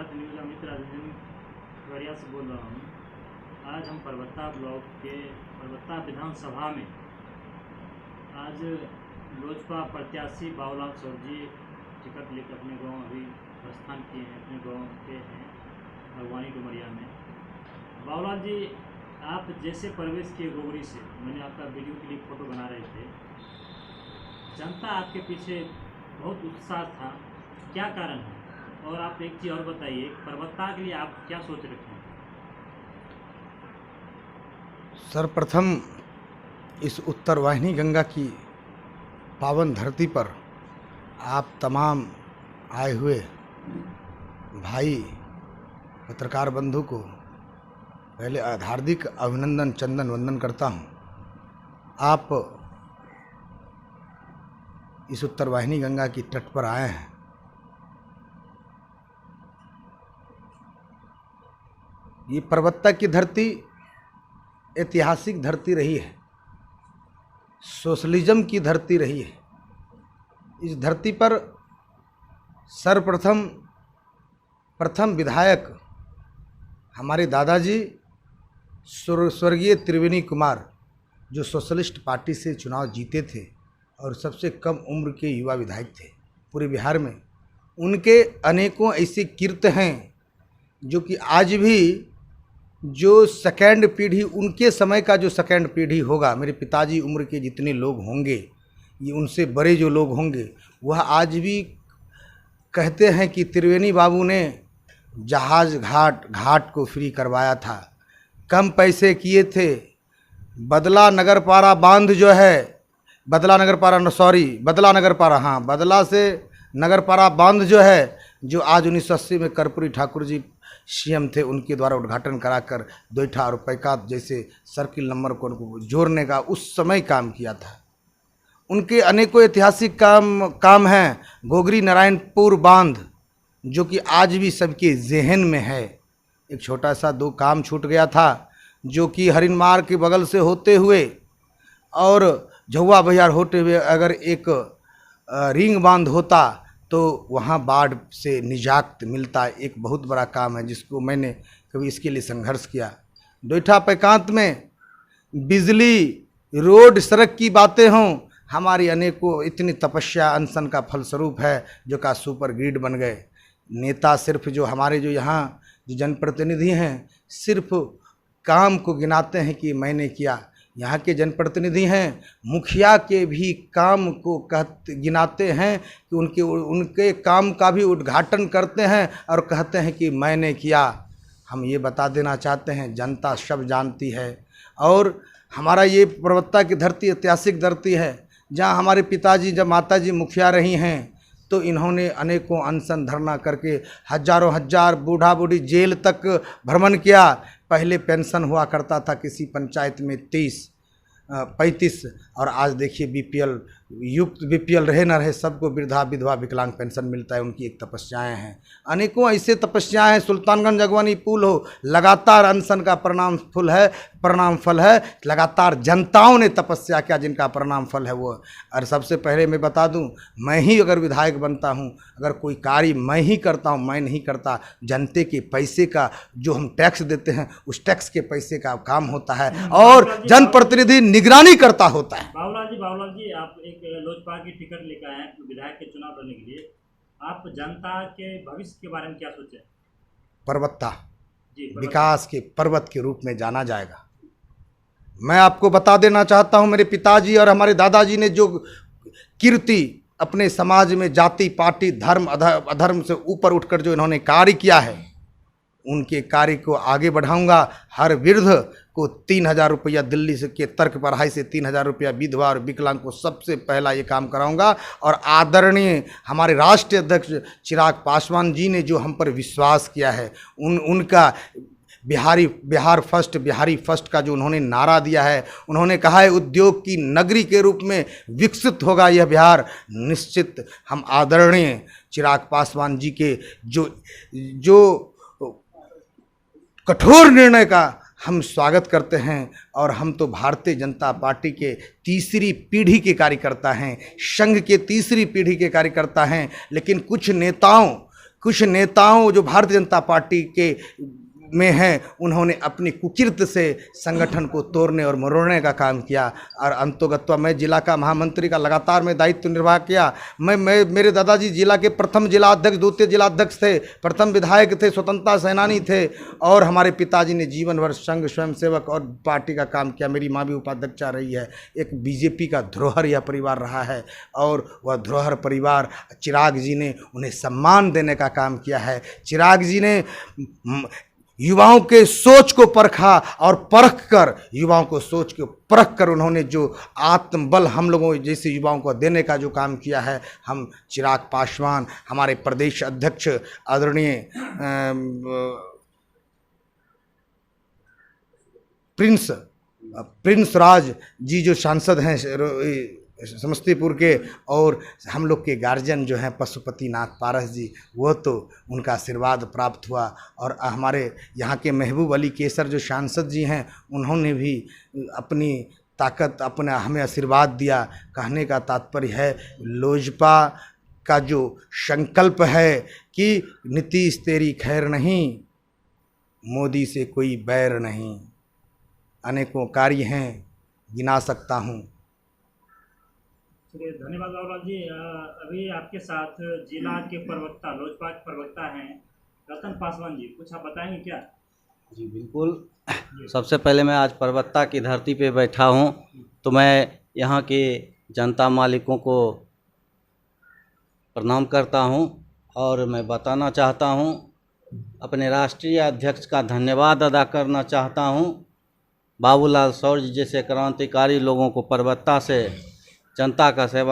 Bharat news Amit राजन खगड़िया से बोल रहा हूँ। आज हम परबत्ता ब्लॉक के परबत्ता विधानसभा में आज लोजपा प्रत्याशी बाबूलाल सौरजी टिकट लेकर अपने गांव अभी प्रस्थान किए हैं, अपने गांव के हैं भगवानी डुमरिया में। बाबूलाल जी, आप जैसे प्रवेश किए गोगरी से, मैंने आपका वीडियो के लिए फ़ोटो बना रहे थे, जनता आपके पीछे बहुत उत्साह था, क्या कारण है? और आप एक चीज़ और बताइए, परबत्ता के लिए आप क्या सोच रखे हैं? सर्वप्रथम इस उत्तर वाहिनी गंगा की पावन धरती पर आप तमाम आए हुए भाई पत्रकार बंधु को पहले हार्दिक अभिनंदन चंदन वंदन करता हूँ। आप इस उत्तर वाहिनी गंगा की तट पर आए हैं। ये परबत्ता की धरती ऐतिहासिक धरती रही है, सोशलिज्म की धरती रही है। इस धरती पर प्रथम विधायक हमारे दादाजी स्वर्गीय त्रिवेणी कुमार, जो सोशलिस्ट पार्टी से चुनाव जीते थे और सबसे कम उम्र के युवा विधायक थे पूरे बिहार में। उनके अनेकों ऐसे कीर्त हैं जो कि आज भी जो सेकेंड पीढ़ी, उनके समय का जो सेकेंड पीढ़ी होगा, मेरे पिताजी उम्र के जितने लोग होंगे, ये उनसे बड़े जो लोग होंगे, वह आज भी कहते हैं कि त्रिवेणी बाबू ने जहाज घाट को फ्री करवाया था, कम पैसे किए थे। बदला नगरपारा बांध जो है, बदला से नगरपारा बांध जो है, जो आज 1980 में कर्पूरी ठाकुर जी सीएम थे, उनके द्वारा उद्घाटन कराकर 2 रुपये का जैसे सर्किल नंबर को उनको जोड़ने का उस समय काम किया था। उनके अनेकों ऐतिहासिक काम हैं। गोगरी नारायणपुर बांध, जो कि आज भी सबके जहन में है। एक छोटा सा 2 काम छूट गया था, जो कि हरिनमार के बगल से होते हुए और झुआ बहियार होते हुए अगर एक रिंग बांध होता तो वहाँ बाढ़ से निजात मिलता। एक बहुत बड़ा काम है जिसको मैंने कभी इसके लिए संघर्ष किया। डोइठा पैकांत में बिजली, रोड, सड़क की बातें हों, हमारी अनेकों इतनी तपस्या अनशन का फलस्वरूप है जो का सुपर ग्रिड बन गए। नेता सिर्फ जो हमारे जो यहाँ जो जनप्रतिनिधि हैं, सिर्फ काम को गिनाते हैं कि मैंने किया। यहाँ के जनप्रतिनिधि हैं, मुखिया के भी काम को गिनाते हैं कि उनके काम का भी उद्घाटन करते हैं और कहते हैं कि मैंने किया। हम ये बता देना चाहते हैं, जनता सब जानती है। और हमारा ये परबत्ता की धरती ऐतिहासिक धरती है, जहाँ हमारे पिताजी जब माताजी मुखिया रही हैं तो इन्होंने अनेकों अनशन धरना करके हजार बूढ़ा बूढ़ी जेल तक भ्रमण किया। पहले पेंशन हुआ करता था किसी पंचायत में 35, और आज देखिए बीपीएल रहे न रहे, सबको वृद्धा विधवा विकलांग पेंशन मिलता है। उनकी एक तपस्याएं हैं, अनेकों ऐसे तपस्याएं हैं। सुल्तानगंज अगवानी पुल हो, लगातार अनशन का परिणाम फल है। लगातार जनताओं ने तपस्या किया, जिनका परिणाम फल है वो। और सबसे पहले मैं बता दूं, मैं ही अगर विधायक बनता हूं, अगर कोई कार्य मैं ही करता हूं, मैं नहीं करता, जनते के पैसे का जो हम टैक्स देते हैं, उस टैक्स के पैसे का काम होता है और जनप्रतिनिधि निगरानी करता होता है। बाबूलाल जी, आप एक लोजपा की टिकट लेकर आए हैं विधायक के चुनाव लड़ने के लिए। आप जनता के भविष्य के बारे में क्या सोचें? परबत्ता विकास के पर्वत के रूप में जाना जाएगा। मैं आपको बता देना चाहता हूं, मेरे पिताजी और हमारे दादाजी ने जो कीर्ति अपने समाज में जाति, पार्टी, धर्म, अधर्म से ऊपर उठकर जो इन्होंने कार्य किया है, उनके कार्य को आगे बढ़ाऊंगा। हर वृद्ध को 3000 रुपया, दिल्ली से के तर्क पढ़ाई से 3000 रुपया, विधवा और विकलांग को सबसे पहला ये काम कराऊंगा। और आदरणीय हमारे राष्ट्रीय अध्यक्ष चिराग पासवान जी ने जो हम पर विश्वास किया है, उनका बिहारी फर्स्ट का जो उन्होंने नारा दिया है, उन्होंने कहा है उद्योग की नगरी के रूप में विकसित होगा यह बिहार। निश्चित हम आदरणीय चिराग पासवान जी के जो कठोर निर्णय का हम स्वागत करते हैं। और हम तो भारतीय जनता पार्टी के तीसरी पीढ़ी के कार्यकर्ता हैं, संघ के तीसरी पीढ़ी के कार्यकर्ता हैं। लेकिन कुछ नेताओं कुछ नेताओं जो भारतीय जनता पार्टी के में हैं, उन्होंने अपनी कुकृत से संगठन को तोड़ने और मरोड़ने का काम किया। और अंतोगत्वा मैं जिला का महामंत्री का लगातार मैं दायित्व निर्वाह किया। मैं मेरे दादाजी जिला के प्रथम जिला अध्यक्ष, द्वितीय जिला अध्यक्ष थे, प्रथम विधायक थे, स्वतंत्रता सेनानी थे, और हमारे पिताजी ने जीवन भर संघ स्वयंसेवक और पार्टी का काम किया। मेरी माँ भी उपाध्यक्षा रही है। एक बीजेपी का धरोहर यह परिवार रहा है, और वह धरोहर परिवार चिराग जी ने उन्हें सम्मान देने का काम किया है। चिराग जी ने युवाओं के सोच को परखा, और परख कर युवाओं को सोच को परख कर उन्होंने जो आत्मबल हम लोगों जैसे युवाओं को देने का जो काम किया है, हम चिराग पासवान, हमारे प्रदेश अध्यक्ष आदरणीय प्रिंस राज जी जो सांसद हैं समस्तीपुर के, और हम लोग के गार्जियन जो हैं पशुपतिनाथ पारस जी, वो तो उनका आशीर्वाद प्राप्त हुआ। और हमारे यहाँ के महबूब अली केसर जो सांसद जी हैं, उन्होंने भी अपनी ताकत अपना हमें आशीर्वाद दिया। कहने का तात्पर्य है, लोजपा का जो संकल्प है कि नीतीश तेरी खैर नहीं, मोदी से कोई बैर नहीं, अनेकों कार्य हैं गिना सकता हूँ। चलिए, धन्यवाद बाबूलाल जी। अभी आपके साथ जिला के प्रवक्ता, लोजपा के प्रवक्ता हैं रतन पासवान जी, कुछ आप बताएंगे क्या? जी बिल्कुल। सबसे पहले मैं आज प्रवक्ता की धरती पे बैठा हूँ, तो मैं यहाँ के जनता मालिकों को प्रणाम करता हूँ, और मैं बताना चाहता हूँ, अपने राष्ट्रीय अध्यक्ष का धन्यवाद अदा करना चाहता हूँ। बाबूलाल शौर्य जैसे क्रांतिकारी लोगों को प्रवक्ता से जनता का सेवा